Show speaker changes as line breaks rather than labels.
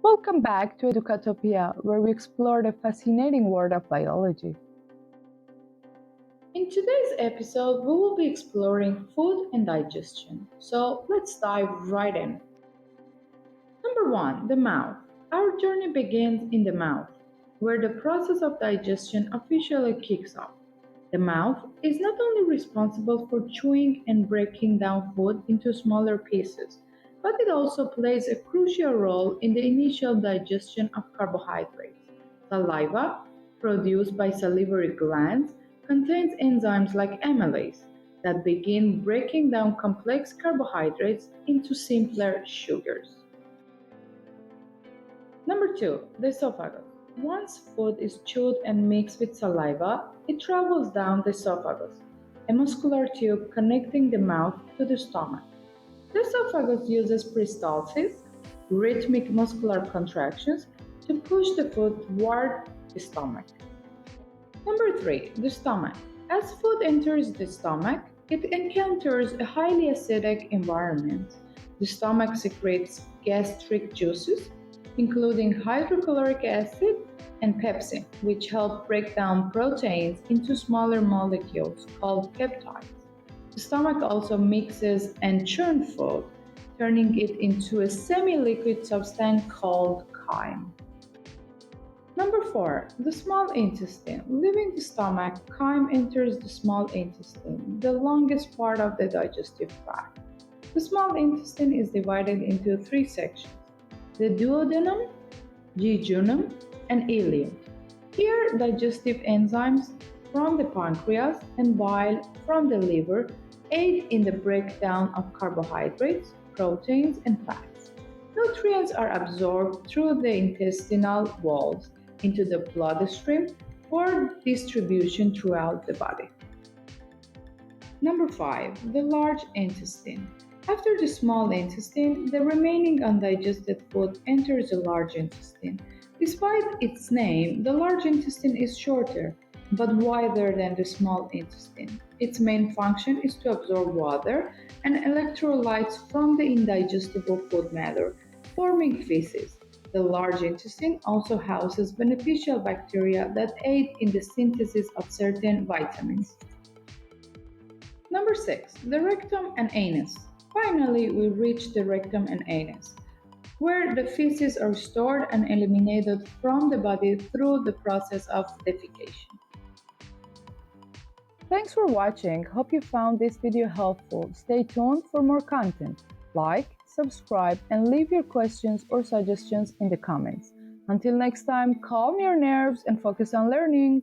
Welcome back to Educatopia, where we explore the fascinating world of biology. In today's episode, we will be exploring food and digestion. So let's dive right in. Number 1, the mouth. Our journey begins in the mouth, where the process of digestion officially kicks off. The mouth is not only responsible for chewing and breaking down food into smaller pieces, but it also plays a crucial role in the initial digestion of carbohydrates. Saliva, produced by salivary glands, contains enzymes like amylase that begin breaking down complex carbohydrates into simpler sugars. Number 2, the esophagus. Once food is chewed and mixed with saliva, it travels down the esophagus, a muscular tube connecting the mouth to the stomach. The esophagus uses peristalsis, rhythmic muscular contractions, to push the food toward the stomach. Number 3, the stomach. As food enters the stomach, it encounters a highly acidic environment. The stomach secretes gastric juices, including hydrochloric acid and pepsin, which help break down proteins into smaller molecules called peptides. The stomach also mixes and churns food, turning it into a semi-liquid substance called chyme. Number 4, the small intestine. Leaving the stomach, chyme enters the small intestine, the longest part of the digestive tract. The small intestine is divided into 3 sections: the duodenum, jejunum, and ileum. Here, digestive enzymes from the pancreas and bile from the liver aid in the breakdown of carbohydrates, proteins, and fats. Nutrients are absorbed through the intestinal walls into the bloodstream for distribution throughout the body. Number 5, the large intestine. After the small intestine, the remaining undigested food enters the large intestine. Despite its name, the large intestine is shorter but wider than the small intestine. Its main function is to absorb water and electrolytes from the indigestible food matter, forming feces. The large intestine also houses beneficial bacteria that aid in the synthesis of certain vitamins. Number 6, the rectum and anus. Finally, we reach the rectum and anus, where the feces are stored and eliminated from the body through the process of defecation. Thanks for watching. Hope you found this video helpful. Stay tuned for more content. Like, subscribe, and leave your questions or suggestions in the comments. Until next time, calm your nerves and focus on learning.